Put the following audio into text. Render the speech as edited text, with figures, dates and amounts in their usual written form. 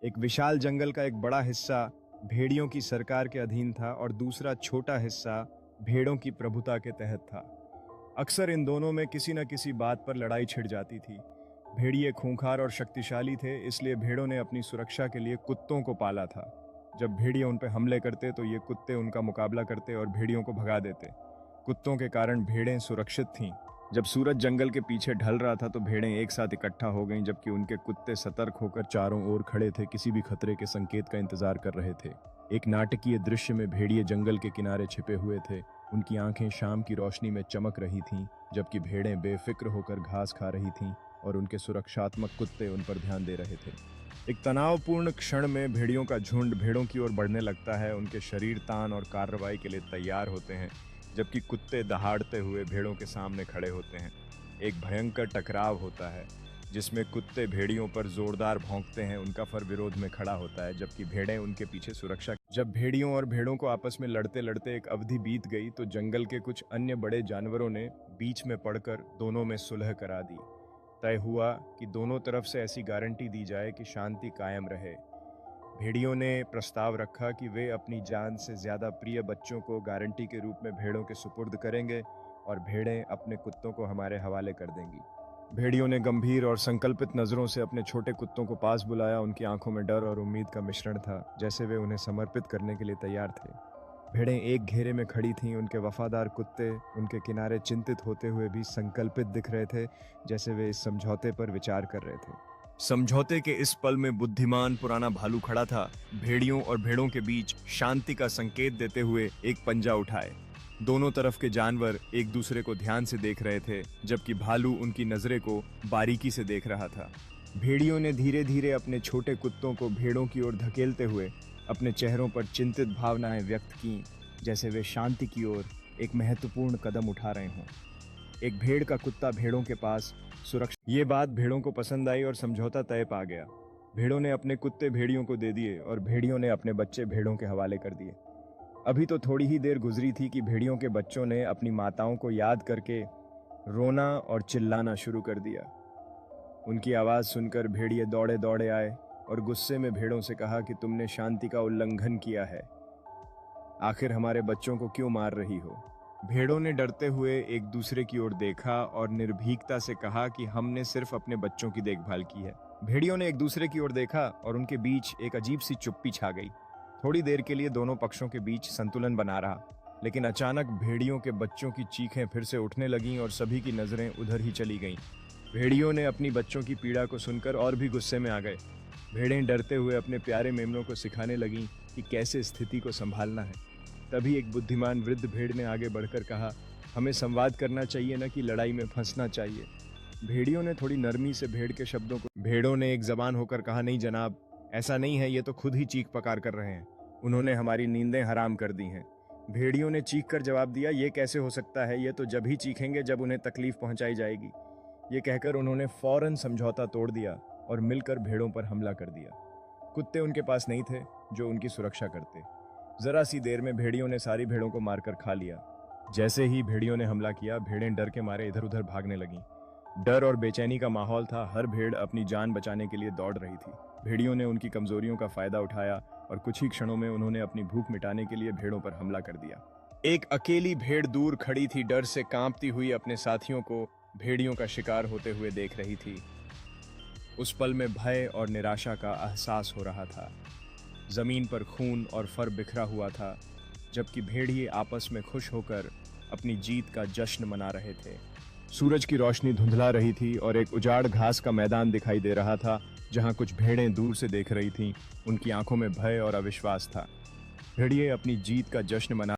एक विशाल जंगल का एक बड़ा हिस्सा भेड़ियों की सरकार के अधीन था और दूसरा छोटा हिस्सा भेड़ों की प्रभुता के तहत था। अक्सर इन दोनों में किसी न किसी बात पर लड़ाई छिड़ जाती थी। भेड़िए खूंखार और शक्तिशाली थे, इसलिए भेड़ों ने अपनी सुरक्षा के लिए कुत्तों को पाला था। जब भेड़िए उन पर हमले करते तो ये कुत्ते उनका मुकाबला करते और भेड़ियों को भगा देते। कुत्तों के कारण भेड़ें सुरक्षित थीं। जब सूरज जंगल के पीछे ढल रहा था तो भेड़ें एक साथ इकट्ठा हो गईं, जबकि उनके कुत्ते सतर्क होकर चारों ओर खड़े थे, किसी भी खतरे के संकेत का इंतजार कर रहे थे। एक नाटकीय दृश्य में भेड़िए जंगल के किनारे छिपे हुए थे। उनकी आंखें शाम की रोशनी में चमक रही थीं, जबकि भेड़ें बेफिक्र होकर घास खा रही थीं और उनके सुरक्षात्मक कुत्ते उन पर ध्यान दे रहे थे। एक तनावपूर्ण क्षण में भेड़ियों का झुंड भेड़ों की ओर बढ़ने लगता है। उनके शरीर तान और कार्रवाई के लिए तैयार होते हैं, जबकि कुत्ते दहाड़ते हुए भेड़ों के सामने खड़े होते हैं। एक भयंकर टकराव होता है जिसमें कुत्ते भेड़ियों पर जोरदार भौंकते हैं। उनका फर विरोध में खड़ा होता है, जबकि भेड़ें उनके पीछे सुरक्षा। जब भेड़ियों और भेड़ों को आपस में लड़ते लड़ते एक अवधि बीत गई तो जंगल के कुछ अन्य बड़े जानवरों ने बीच में पड़कर दोनों में सुलह करा दी। तय हुआ कि दोनों तरफ से ऐसी गारंटी दी जाए कि शांति कायम रहे। भेड़ियों ने प्रस्ताव रखा कि वे अपनी जान से ज्यादा प्रिय बच्चों को गारंटी के रूप में भेड़ों के सुपुर्द करेंगे और भेड़ें अपने कुत्तों को हमारे हवाले कर देंगी। भेड़ियों ने गंभीर और संकल्पित नजरों से अपने छोटे कुत्तों को पास बुलाया। उनकी आंखों में डर और उम्मीद का मिश्रण था, जैसे वे उन्हें समर्पित करने के लिए तैयार थे। भेड़ें एक घेरे में खड़ी थीं। उनके वफादार कुत्ते उनके किनारे चिंतित होते हुए भी संकल्पित दिख रहे थे, जैसे वे इस समझौते पर विचार कर रहे थे। समझौते के इस पल में बुद्धिमान पुराना भालू खड़ा था। भेड़ियों और भेड़ों के बीच शांति का संकेत देते हुए एक पंजा उठाए। दोनों तरफ के जानवर एक दूसरे को ध्यान से देख रहे थे, जबकि भालू उनकी नजरें को बारीकी से देख रहा था। भेड़ियों ने धीरे धीरे अपने छोटे कुत्तों को भेड़ों की ओर धकेलते हुए अपने चेहरों पर चिंतित भावनाएं व्यक्त की, जैसे वे शांति की ओर एक महत्वपूर्ण कदम उठा रहे हों। एक भेड़ का कुत्ता भेड़ों के पास सुरक्षा। ये बात भेड़ों को पसंद आई और समझौता तय पा गया। भेड़ों ने अपने कुत्ते भेड़ियों को दे दिए और भेड़ियों ने अपने बच्चे भेड़ों के हवाले कर दिए। अभी तो थोड़ी ही देर गुजरी थी कि भेड़ियों के बच्चों ने अपनी माताओं को याद करके रोना और चिल्लाना शुरू कर दिया। उनकी आवाज सुनकर भेड़िए दौड़े दौड़े आए और गुस्से में भेड़ों से कहा कि तुमने शांति का उल्लंघन किया है। आखिर हमारे बच्चों को क्यों मार रही हो? भेड़ों ने डरते हुए एक दूसरे की ओर देखा और निर्भीकता से कहा कि हमने सिर्फ अपने बच्चों की देखभाल की है। भेड़ियों ने एक दूसरे की ओर देखा और उनके बीच एक अजीब सी चुप्पी छा गई। थोड़ी देर के लिए दोनों पक्षों के बीच संतुलन बना रहा, लेकिन अचानक भेड़ियों के बच्चों की चीखें फिर से उठने लगीं और सभी की नजरें उधर ही चली गईं। भेड़ियों ने अपनी बच्चों की पीड़ा को सुनकर और भी गुस्से में आ गए। भेड़ें डरते हुए अपने प्यारे मेमनों को सिखाने लगीं कि कैसे स्थिति को संभालना है। तभी एक बुद्धिमान वृद्ध भेड़ ने आगे बढ़कर कहा, हमें संवाद करना चाहिए, न कि लड़ाई में फंसना चाहिए। भेड़ियों ने थोड़ी नरमी से भेड़ के शब्दों को। भेड़ों ने एक जबान होकर कहा, नहीं जनाब, ऐसा नहीं है, ये तो खुद ही चीख पकार कर रहे हैं। उन्होंने हमारी नींदें हराम कर दी हैं। भेड़ियों ने चीख कर जवाब दिया, ये कैसे हो सकता है? ये तो जब ही चीखेंगे जब उन्हें तकलीफ पहुंचाई जाएगी। ये कहकर उन्होंने फौरन समझौता तोड़ दिया और मिलकर भेड़ों पर हमला कर दिया। कुत्ते उनके पास नहीं थे जो उनकी सुरक्षा करते। जरा सी देर में भेड़ियों ने सारी भेड़ों को मारकर खा लिया। जैसे ही भेड़ियों ने हमला किया, भेड़ें डर के मारे इधर उधर भागने लगीं। डर और बेचैनी का माहौल था। हर भेड़ अपनी जान बचाने के लिए दौड़ रही थी। भेड़ियों ने उनकी कमजोरियों का फायदा उठाया और कुछ ही क्षणों में उन्होंने अपनी भूख मिटाने के लिए भेड़ों पर हमला कर दिया। एक अकेली भेड़ दूर खड़ी थी, डर से कांपती हुई अपने साथियों को भेड़ियों का शिकार होते हुए देख रही थी। उस पल में भय और निराशा का एहसास हो रहा था। जमीन पर खून और फर बिखरा हुआ था, जबकि भेड़िए आपस में खुश होकर अपनी जीत का जश्न मना रहे थे। सूरज की रोशनी धुंधला रही थी और एक उजाड़ घास का मैदान दिखाई दे रहा था, जहां कुछ भेड़ें दूर से देख रही थीं। उनकी आंखों में भय और अविश्वास था। भेड़िए अपनी जीत का जश्न मना